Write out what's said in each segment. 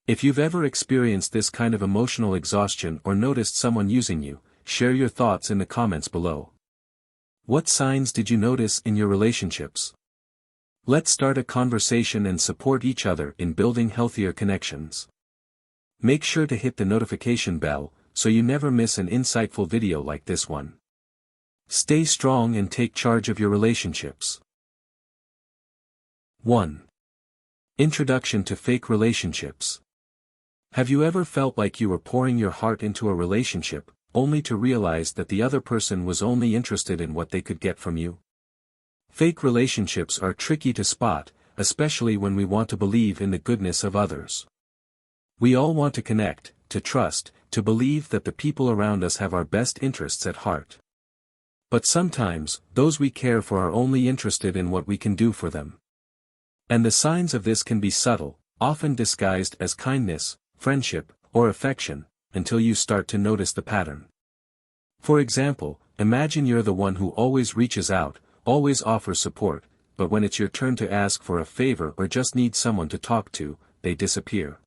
If you've ever experienced this kind of emotional exhaustion or noticed someone using you, share your thoughts in the comments below. What signs did you notice in your relationships? Let's start a conversation and support each other in building healthier connections. Make sure to hit the notification bell, so you never miss an insightful video like this one. Stay strong and take charge of your relationships. 1. Introduction to fake relationships. Have you ever felt like you were pouring your heart into a relationship, only to realize that the other person was only interested in what they could get from you? Fake relationships are tricky to spot, especially when we want to believe in the goodness of others. We all want to connect, to trust, to believe that the people around us have our best interests at heart. But sometimes, those we care for are only interested in what we can do for them. And the signs of this can be subtle, often disguised as kindness, friendship, or affection, until you start to notice the pattern. For example, imagine you're the one who always reaches out, always offers support, but when it's your turn to ask for a favor or just need someone to talk to, they disappear.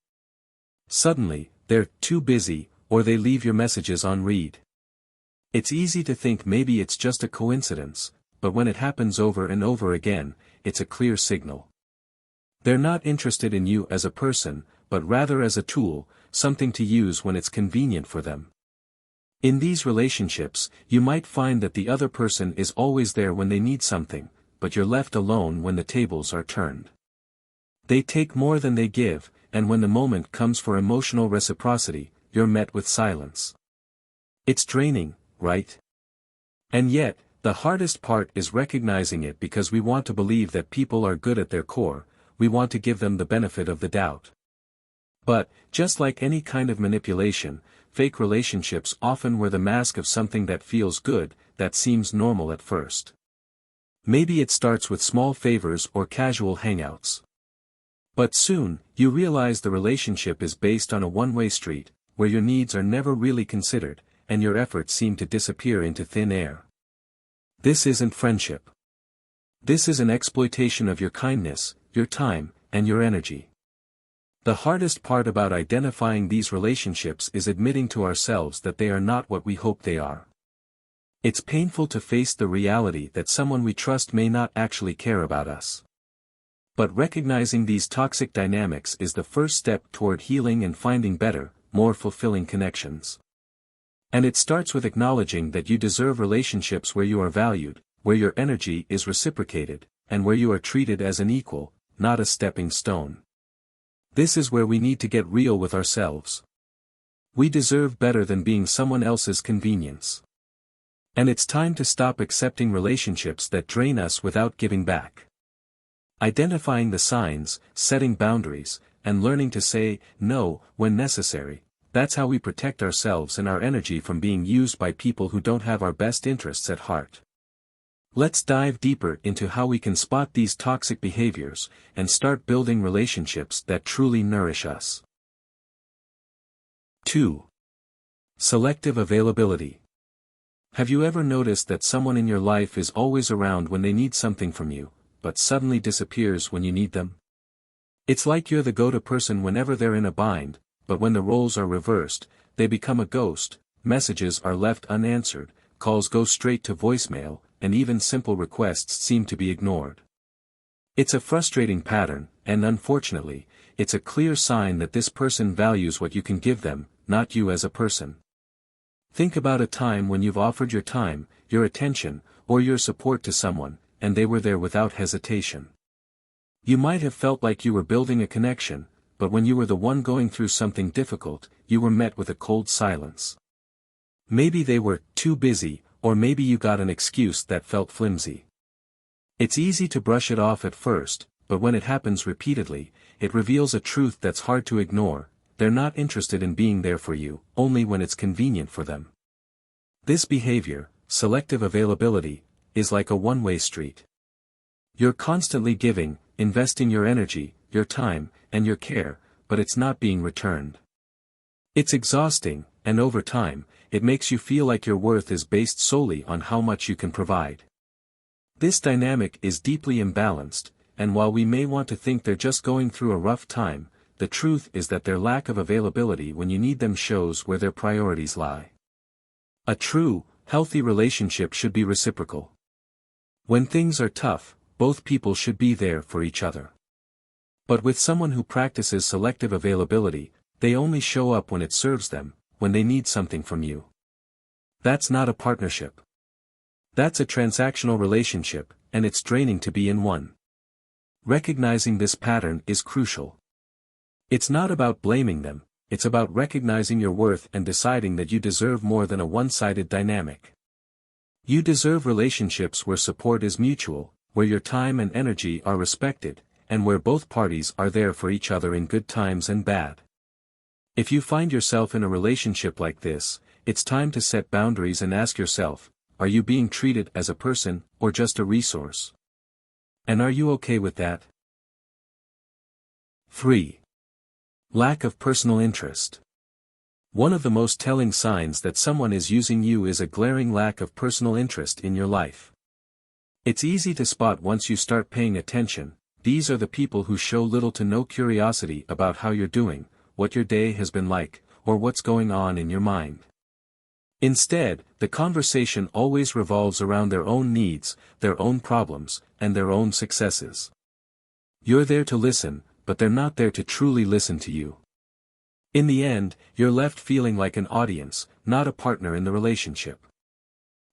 Suddenly, they're too busy, or they leave your messages unread. It's easy to think maybe it's just a coincidence, but when it happens over and over again, it's a clear signal. They're not interested in you as a person, but rather as a tool, something to use when it's convenient for them. In these relationships, you might find that the other person is always there when they need something, but you're left alone when the tables are turned. They take more than they give, and when the moment comes for emotional reciprocity, you're met with silence. It's draining, right? And yet, the hardest part is recognizing it because we want to believe that people are good at their core, we want to give them the benefit of the doubt. But, just like any kind of manipulation, fake relationships often wear the mask of something that feels good, that seems normal at first. Maybe it starts with small favors or casual hangouts. But soon, you realize the relationship is based on a one-way street, where your needs are never really considered, and your efforts seem to disappear into thin air. This isn't friendship. This is an exploitation of your kindness, your time, and your energy. The hardest part about identifying these relationships is admitting to ourselves that they are not what we hope they are. It's painful to face the reality that someone we trust may not actually care about us. But recognizing these toxic dynamics is the first step toward healing and finding better, more fulfilling connections. And it starts with acknowledging that you deserve relationships where you are valued, where your energy is reciprocated, and where you are treated as an equal, not a stepping stone. This is where we need to get real with ourselves. We deserve better than being someone else's convenience. And it's time to stop accepting relationships that drain us without giving back. Identifying the signs, setting boundaries, and learning to say no when necessary, that's how we protect ourselves and our energy from being used by people who don't have our best interests at heart. Let's dive deeper into how we can spot these toxic behaviors, and start building relationships that truly nourish us. 2. Selective availability. Have you ever noticed that someone in your life is always around when they need something from you, but suddenly disappears when you need them? It's like you're the go-to person whenever they're in a bind, but when the roles are reversed, they become a ghost, messages are left unanswered, calls go straight to voicemail, and even simple requests seem to be ignored. It's a frustrating pattern, and unfortunately, it's a clear sign that this person values what you can give them, not you as a person. Think about a time when you've offered your time, your attention, or your support to someone, and they were there without hesitation. You might have felt like you were building a connection, but when you were the one going through something difficult, you were met with a cold silence. Maybe they were too busy, or maybe you got an excuse that felt flimsy. It's easy to brush it off at first, but when it happens repeatedly, it reveals a truth that's hard to ignore: they're not interested in being there for you, only when it's convenient for them. This behavior, selective availability, is like a one-way street. You're constantly giving, investing your energy, your time, and your care, but it's not being returned. It's exhausting, and over time, it makes you feel like your worth is based solely on how much you can provide. This dynamic is deeply imbalanced, and while we may want to think they're just going through a rough time, the truth is that their lack of availability when you need them shows where their priorities lie. A true, healthy relationship should be reciprocal. When things are tough, both people should be there for each other. But with someone who practices selective availability, they only show up when it serves them, when they need something from you. That's not a partnership. That's a transactional relationship, and it's draining to be in one. Recognizing this pattern is crucial. It's not about blaming them, it's about recognizing your worth and deciding that you deserve more than a one-sided dynamic. You deserve relationships where support is mutual, where your time and energy are respected, and where both parties are there for each other in good times and bad. If you find yourself in a relationship like this, it's time to set boundaries and ask yourself, are you being treated as a person, or just a resource? And are you okay with that? 3. Lack of personal interest. One of the most telling signs that someone is using you is a glaring lack of personal interest in your life. It's easy to spot once you start paying attention. These are the people who show little to no curiosity about how you're doing, what your day has been like, or what's going on in your mind. Instead, the conversation always revolves around their own needs, their own problems, and their own successes. You're there to listen, but they're not there to truly listen to you. In the end, you're left feeling like an audience, not a partner in the relationship.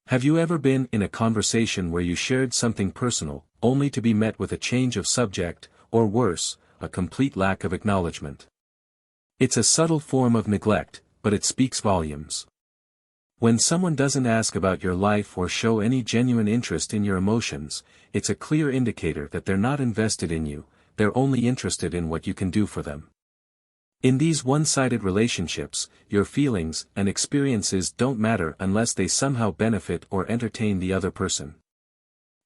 Have you ever been in a conversation where you shared something personal, only to be met with a change of subject, or worse, a complete lack of acknowledgement? It's a subtle form of neglect, but it speaks volumes. When someone doesn't ask about your life or show any genuine interest in your emotions, it's a clear indicator that they're not invested in you, they're only interested in what you can do for them. In these one-sided relationships, your feelings and experiences don't matter unless they somehow benefit or entertain the other person.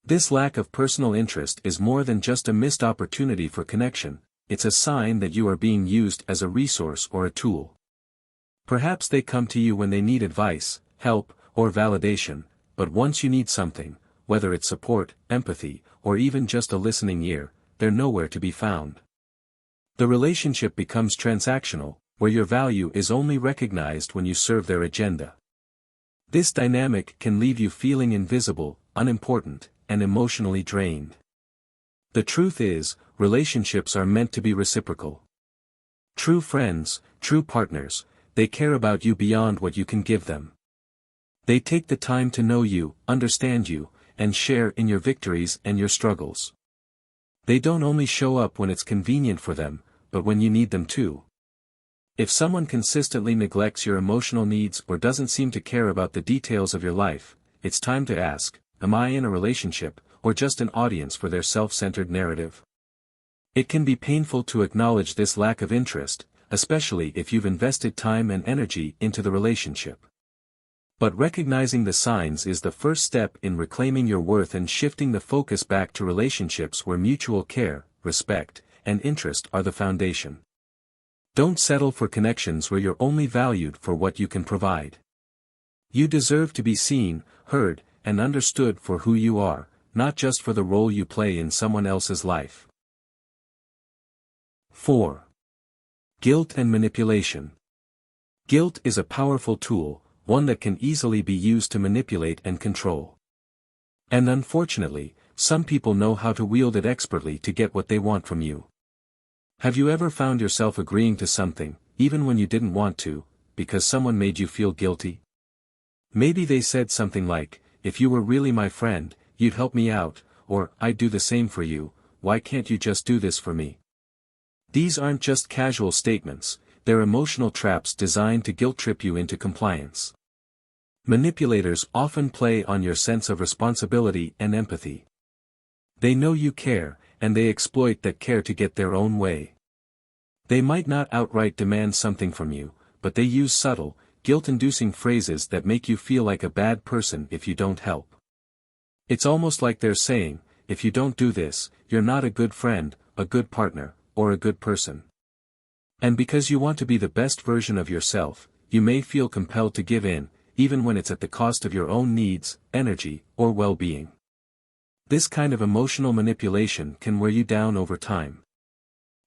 This lack of personal interest is more than just a missed opportunity for connection, it's a sign that you are being used as a resource or a tool. Perhaps they come to you when they need advice, help, or validation, but once you need something, whether it's support, empathy, or even just a listening ear, they're nowhere to be found. The relationship becomes transactional, where your value is only recognized when you serve their agenda. This dynamic can leave you feeling invisible, unimportant, and emotionally drained. The truth is, relationships are meant to be reciprocal. True friends, true partners, they care about you beyond what you can give them. They take the time to know you, understand you, and share in your victories and your struggles. They don't only show up when it's convenient for them, but when you need them too. If someone consistently neglects your emotional needs or doesn't seem to care about the details of your life, it's time to ask, am I in a relationship, or just an audience for their self-centered narrative? It can be painful to acknowledge this lack of interest, especially if you've invested time and energy into the relationship. But recognizing the signs is the first step in reclaiming your worth and shifting the focus back to relationships where mutual care, respect, and interest are the foundation. Don't settle for connections where you're only valued for what you can provide. You deserve to be seen, heard, and understood for who you are, not just for the role you play in someone else's life. 4. Guilt and manipulation. Guilt is a powerful tool, one that can easily be used to manipulate and control. And unfortunately, some people know how to wield it expertly to get what they want from you. Have you ever found yourself agreeing to something, even when you didn't want to, because someone made you feel guilty? Maybe they said something like, if you were really my friend, you'd help me out, or, I'd do the same for you, why can't you just do this for me? These aren't just casual statements, they're emotional traps designed to guilt-trip you into compliance. Manipulators often play on your sense of responsibility and empathy. They know you care, and they exploit that care to get their own way. They might not outright demand something from you, but they use subtle, guilt-inducing phrases that make you feel like a bad person if you don't help. It's almost like they're saying, if you don't do this, you're not a good friend, a good partner, or a good person. And because you want to be the best version of yourself, you may feel compelled to give in, even when it's at the cost of your own needs, energy, or well-being. This kind of emotional manipulation can wear you down over time.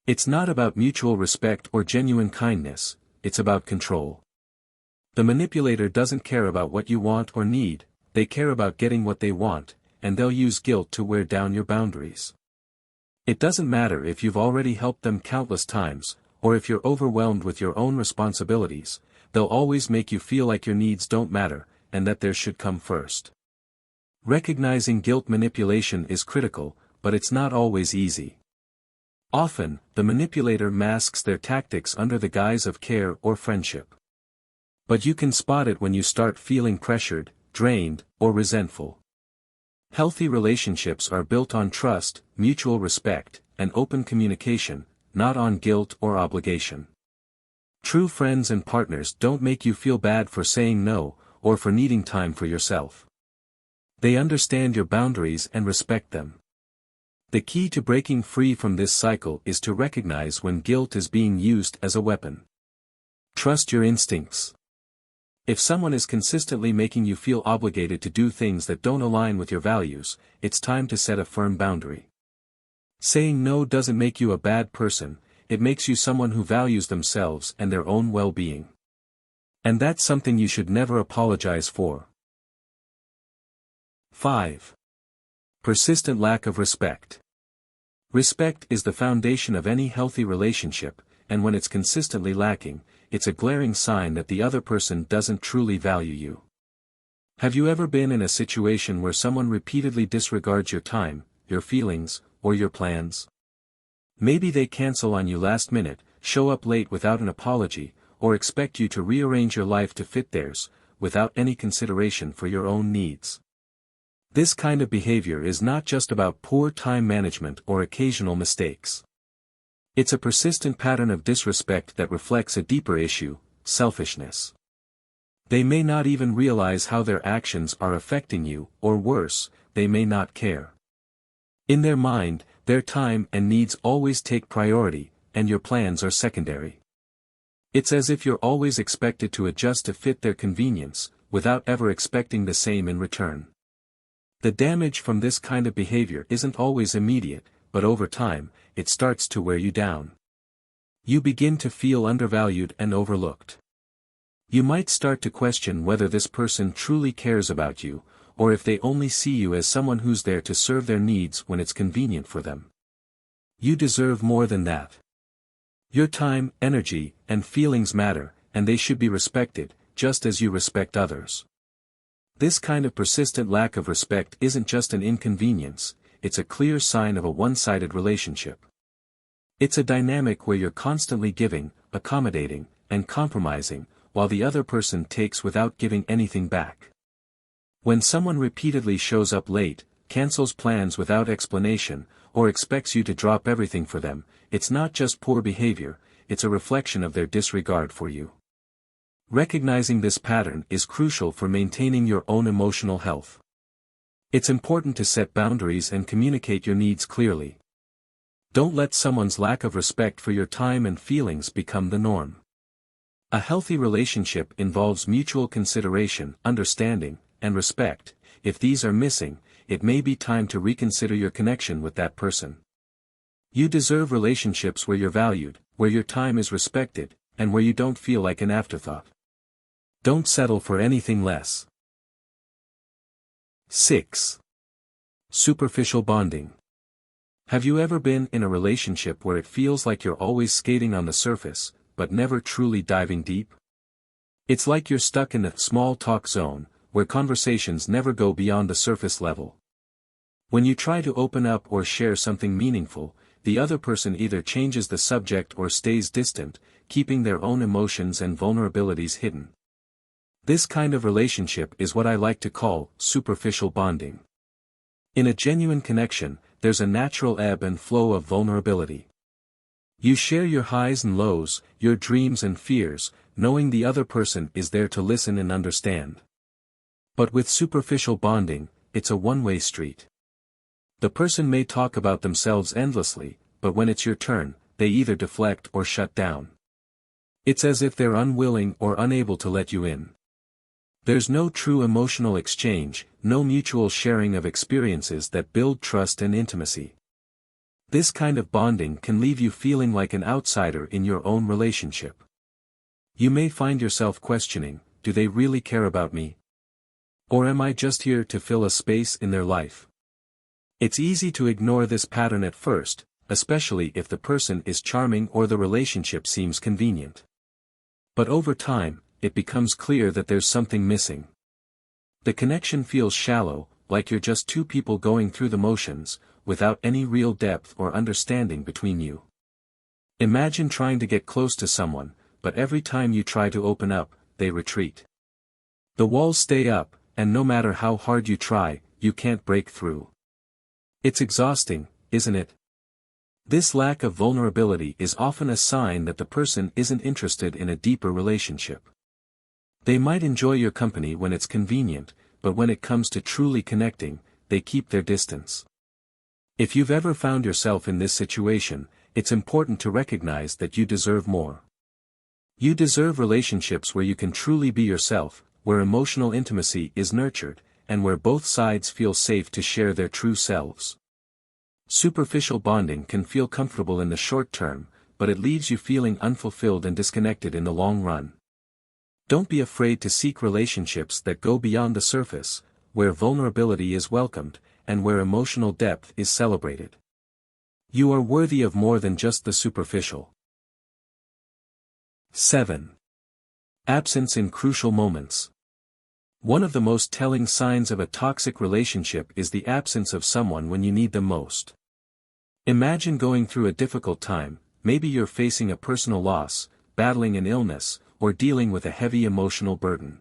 It's not about mutual respect or genuine kindness, it's about control. The manipulator doesn't care about what you want or need, they care about getting what they want, and they'll use guilt to wear down your boundaries. It doesn't matter if you've already helped them countless times, or if you're overwhelmed with your own responsibilities, they'll always make you feel like your needs don't matter, and that theirs should come first. Recognizing guilt manipulation is critical, but it's not always easy. Often, the manipulator masks their tactics under the guise of care or friendship. But you can spot it when you start feeling pressured, drained, or resentful. Healthy relationships are built on trust, mutual respect, and open communication, not on guilt or obligation. True friends and partners don't make you feel bad for saying no, or for needing time for yourself. They understand your boundaries and respect them. The key to breaking free from this cycle is to recognize when guilt is being used as a weapon. Trust your instincts. If someone is consistently making you feel obligated to do things that don't align with your values, it's time to set a firm boundary. Saying no doesn't make you a bad person, it makes you someone who values themselves and their own well-being. And that's something you should never apologize for. 5. Persistent lack of respect. Respect is the foundation of any healthy relationship, and when it's consistently lacking, it's a glaring sign that the other person doesn't truly value you. Have you ever been in a situation where someone repeatedly disregards your time, your feelings, or your plans? Maybe they cancel on you last minute, show up late without an apology, or expect you to rearrange your life to fit theirs, without any consideration for your own needs. This kind of behavior is not just about poor time management or occasional mistakes. It's a persistent pattern of disrespect that reflects a deeper issue, selfishness. They may not even realize how their actions are affecting you, or worse, they may not care. In their mind, their time and needs always take priority, and your plans are secondary. It's as if you're always expected to adjust to fit their convenience, without ever expecting the same in return. The damage from this kind of behavior isn't always immediate, but over time, it starts to wear you down. You begin to feel undervalued and overlooked. You might start to question whether this person truly cares about you, or if they only see you as someone who's there to serve their needs when it's convenient for them. You deserve more than that. Your time, energy, and feelings matter, and they should be respected, just as you respect others. This kind of persistent lack of respect isn't just an inconvenience, it's a clear sign of a one-sided relationship. It's a dynamic where you're constantly giving, accommodating, and compromising, while the other person takes without giving anything back. When someone repeatedly shows up late, cancels plans without explanation, or expects you to drop everything for them, it's not just poor behavior, it's a reflection of their disregard for you. Recognizing this pattern is crucial for maintaining your own emotional health. It's important to set boundaries and communicate your needs clearly. Don't let someone's lack of respect for your time and feelings become the norm. A healthy relationship involves mutual consideration, understanding, and respect. If these are missing, it may be time to reconsider your connection with that person. You deserve relationships where you're valued, where your time is respected, and where you don't feel like an afterthought. Don't settle for anything less. 6. Superficial bonding. Have you ever been in a relationship where it feels like you're always skating on the surface, but never truly diving deep? It's like you're stuck in a small talk zone, where conversations never go beyond the surface level. When you try to open up or share something meaningful, the other person either changes the subject or stays distant, keeping their own emotions and vulnerabilities hidden. This kind of relationship is what I like to call superficial bonding. In a genuine connection, there's a natural ebb and flow of vulnerability. You share your highs and lows, your dreams and fears, knowing the other person is there to listen and understand. But with superficial bonding, it's a one-way street. The person may talk about themselves endlessly, but when it's your turn, they either deflect or shut down. It's as if they're unwilling or unable to let you in. There's no true emotional exchange, no mutual sharing of experiences that build trust and intimacy. This kind of bonding can leave you feeling like an outsider in your own relationship. You may find yourself questioning, do they really care about me? Or am I just here to fill a space in their life? It's easy to ignore this pattern at first, especially if the person is charming or the relationship seems convenient. But over time, it becomes clear that there's something missing. The connection feels shallow, like you're just two people going through the motions, without any real depth or understanding between you. Imagine trying to get close to someone, but every time you try to open up, they retreat. The walls stay up, and no matter how hard you try, you can't break through. It's exhausting, isn't it? This lack of vulnerability is often a sign that the person isn't interested in a deeper relationship. They might enjoy your company when it's convenient, but when it comes to truly connecting, they keep their distance. If you've ever found yourself in this situation, it's important to recognize that you deserve more. You deserve relationships where you can truly be yourself, where emotional intimacy is nurtured, and where both sides feel safe to share their true selves. Superficial bonding can feel comfortable in the short term, but it leaves you feeling unfulfilled and disconnected in the long run. Don't be afraid to seek relationships that go beyond the surface, where vulnerability is welcomed, and where emotional depth is celebrated. You are worthy of more than just the superficial. 7. Absence in crucial moments. One of the most telling signs of a toxic relationship is the absence of someone when you need them most. Imagine going through a difficult time, maybe you're facing a personal loss, battling an illness, or dealing with a heavy emotional burden.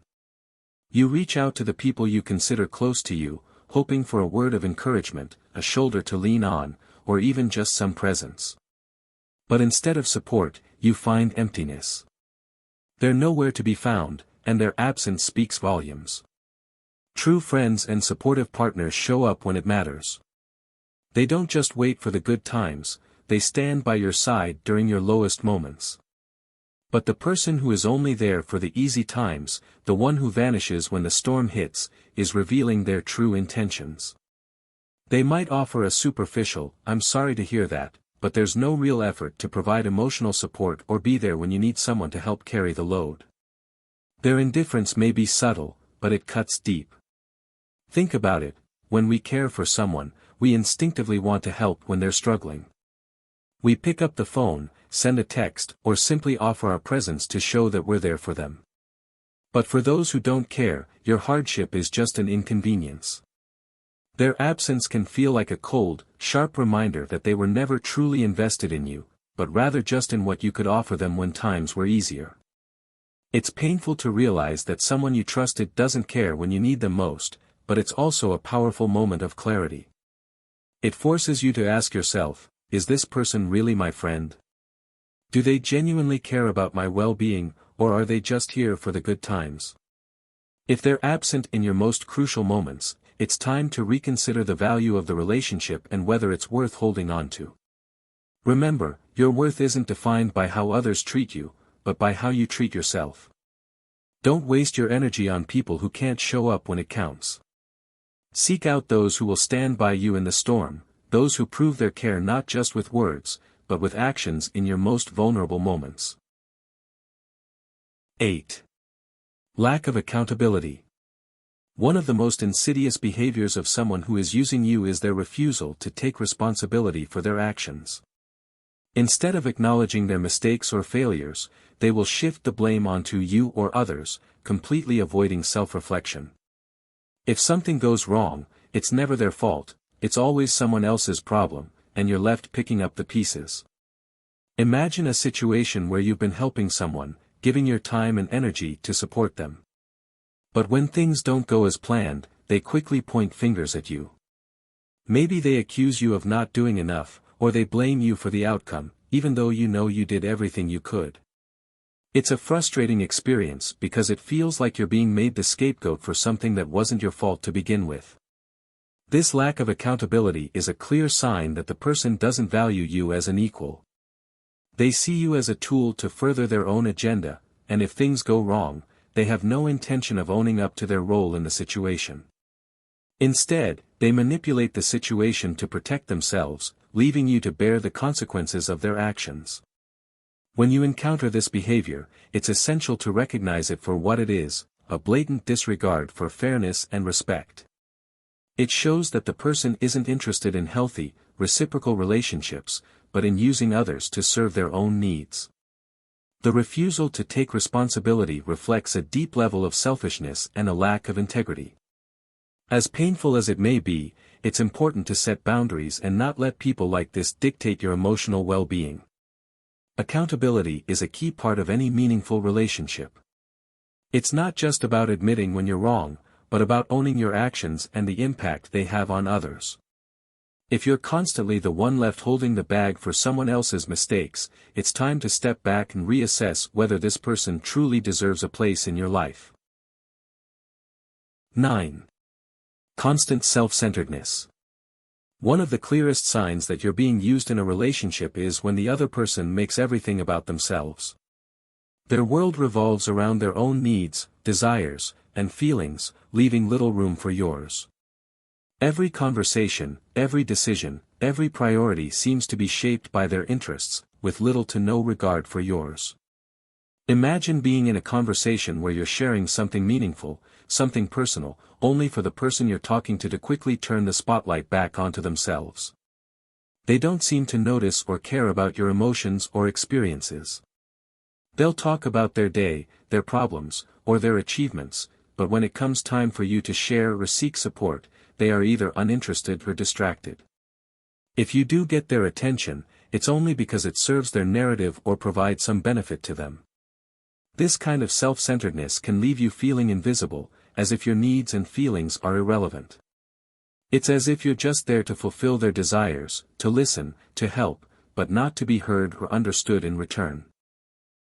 You reach out to the people you consider close to you, hoping for a word of encouragement, a shoulder to lean on, or even just some presence. But instead of support, you find emptiness. They're nowhere to be found, and their absence speaks volumes. True friends and supportive partners show up when it matters. They don't just wait for the good times, they stand by your side during your lowest moments. But the person who is only there for the easy times, the one who vanishes when the storm hits, is revealing their true intentions. They might offer a superficial, "I'm sorry to hear that," but there's no real effort to provide emotional support or be there when you need someone to help carry the load. Their indifference may be subtle, but it cuts deep. Think about it, when we care for someone, we instinctively want to help when they're struggling. We pick up the phone, send a text, or simply offer our presence to show that we're there for them. But for those who don't care, your hardship is just an inconvenience. Their absence can feel like a cold, sharp reminder that they were never truly invested in you, but rather just in what you could offer them when times were easier. It's painful to realize that someone you trusted doesn't care when you need them most, but it's also a powerful moment of clarity. It forces you to ask yourself, is this person really my friend? Do they genuinely care about my well-being, or are they just here for the good times? If they're absent in your most crucial moments, it's time to reconsider the value of the relationship and whether it's worth holding on to. Remember, your worth isn't defined by how others treat you, but by how you treat yourself. Don't waste your energy on people who can't show up when it counts. Seek out those who will stand by you in the storm, those who prove their care not just with words, but with actions in your most vulnerable moments. 8. Lack of accountability. One of the most insidious behaviors of someone who is using you is their refusal to take responsibility for their actions. Instead of acknowledging their mistakes or failures, they will shift the blame onto you or others, completely avoiding self-reflection. If something goes wrong, it's never their fault, it's always someone else's problem, and you're left picking up the pieces. Imagine a situation where you've been helping someone, giving your time and energy to support them. But when things don't go as planned, they quickly point fingers at you. Maybe they accuse you of not doing enough, or they blame you for the outcome, even though you know you did everything you could. It's a frustrating experience because it feels like you're being made the scapegoat for something that wasn't your fault to begin with. This lack of accountability is a clear sign that the person doesn't value you as an equal. They see you as a tool to further their own agenda, and if things go wrong, they have no intention of owning up to their role in the situation. Instead, they manipulate the situation to protect themselves, leaving you to bear the consequences of their actions. When you encounter this behavior, it's essential to recognize it for what it is, a blatant disregard for fairness and respect. It shows that the person isn't interested in healthy, reciprocal relationships, but in using others to serve their own needs. The refusal to take responsibility reflects a deep level of selfishness and a lack of integrity. As painful as it may be, it's important to set boundaries and not let people like this dictate your emotional well-being. Accountability is a key part of any meaningful relationship. It's not just about admitting when you're wrong, but about owning your actions and the impact they have on others. If you're constantly the one left holding the bag for someone else's mistakes, it's time to step back and reassess whether this person truly deserves a place in your life. 9. Constant self-centeredness. One of the clearest signs that you're being used in a relationship is when the other person makes everything about themselves. Their world revolves around their own needs, desires, and feelings, leaving little room for yours. Every conversation, every decision, every priority seems to be shaped by their interests, with little to no regard for yours. Imagine being in a conversation where you're sharing something meaningful, something personal, only for the person you're talking to quickly turn the spotlight back onto themselves. They don't seem to notice or care about your emotions or experiences. They'll talk about their day, their problems, or their achievements, but when it comes time for you to share or seek support, they are either uninterested or distracted. If you do get their attention, it's only because it serves their narrative or provides some benefit to them. This kind of self-centeredness can leave you feeling invisible, as if your needs and feelings are irrelevant. It's as if you're just there to fulfill their desires, to listen, to help, but not to be heard or understood in return.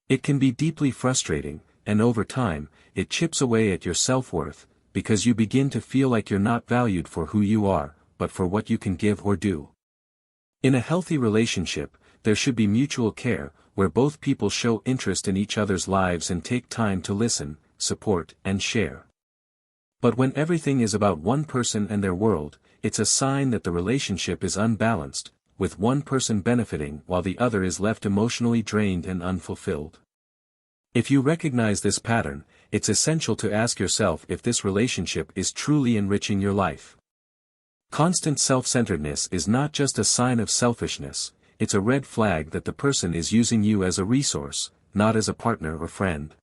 It can be deeply frustrating, and over time, it chips away at your self-worth, because you begin to feel like you're not valued for who you are, but for what you can give or do. In a healthy relationship, there should be mutual care, where both people show interest in each other's lives and take time to listen, support, and share. But when everything is about one person and their world, it's a sign that the relationship is unbalanced, with one person benefiting while the other is left emotionally drained and unfulfilled. If you recognize this pattern, it's essential to ask yourself if this relationship is truly enriching your life. Constant self-centeredness is not just a sign of selfishness, it's a red flag that the person is using you as a resource, not as a partner or friend.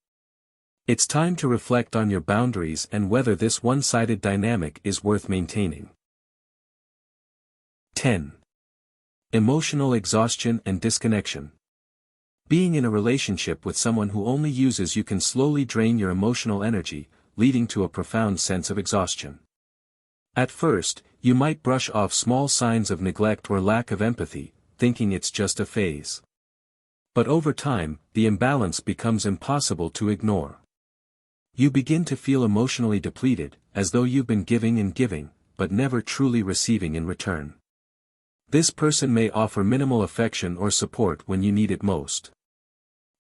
It's time to reflect on your boundaries and whether this one-sided dynamic is worth maintaining. 10. Emotional exhaustion and disconnection. Being in a relationship with someone who only uses you can slowly drain your emotional energy, leading to a profound sense of exhaustion. At first, you might brush off small signs of neglect or lack of empathy, thinking it's just a phase. But over time, the imbalance becomes impossible to ignore. You begin to feel emotionally depleted, as though you've been giving and giving, but never truly receiving in return. This person may offer minimal affection or support when you need it most.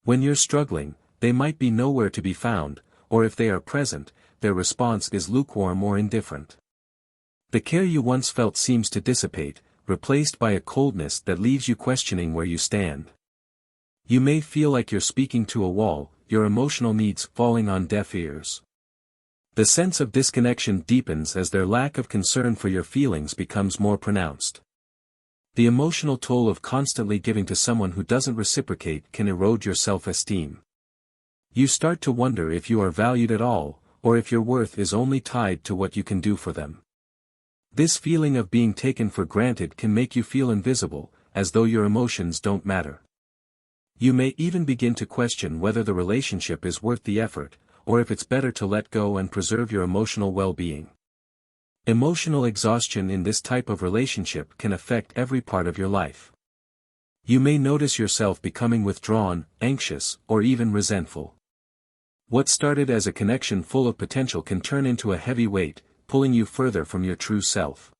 When you're struggling, they might be nowhere to be found, or if they are present, their response is lukewarm or indifferent. The care you once felt seems to dissipate, replaced by a coldness that leaves you questioning where you stand. You may feel like you're speaking to a wall, your emotional needs falling on deaf ears. The sense of disconnection deepens as their lack of concern for your feelings becomes more pronounced. The emotional toll of constantly giving to someone who doesn't reciprocate can erode your self-esteem. You start to wonder if you are valued at all, or if your worth is only tied to what you can do for them. This feeling of being taken for granted can make you feel invisible, as though your emotions don't matter. You may even begin to question whether the relationship is worth the effort, or if it's better to let go and preserve your emotional well-being. Emotional exhaustion in this type of relationship can affect every part of your life. You may notice yourself becoming withdrawn, anxious, or even resentful. What started as a connection full of potential can turn into a heavy weight, pulling you further from your true self.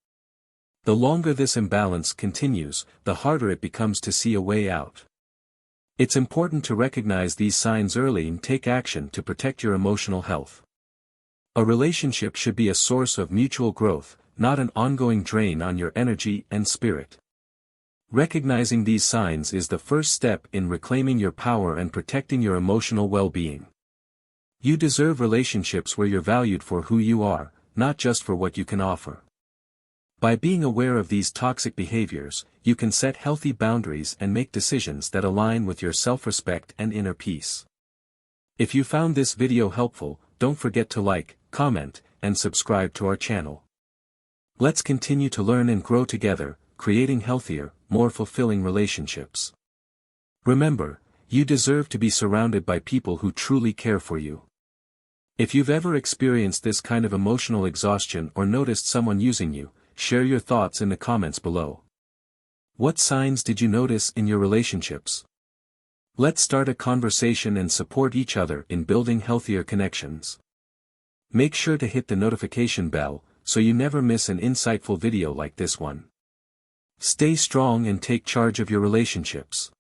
The longer this imbalance continues, the harder it becomes to see a way out. It's important to recognize these signs early and take action to protect your emotional health. A relationship should be a source of mutual growth, not an ongoing drain on your energy and spirit. Recognizing these signs is the first step in reclaiming your power and protecting your emotional well-being. You deserve relationships where you're valued for who you are, not just for what you can offer. By being aware of these toxic behaviors, you can set healthy boundaries and make decisions that align with your self-respect and inner peace. If you found this video helpful, don't forget to like, comment, and subscribe to our channel. Let's continue to learn and grow together, creating healthier, more fulfilling relationships. Remember, you deserve to be surrounded by people who truly care for you. If you've ever experienced this kind of emotional exhaustion or noticed someone using you, share your thoughts in the comments below. What signs did you notice in your relationships? Let's start a conversation and support each other in building healthier connections. Make sure to hit the notification bell, so you never miss an insightful video like this one. Stay strong and take charge of your relationships.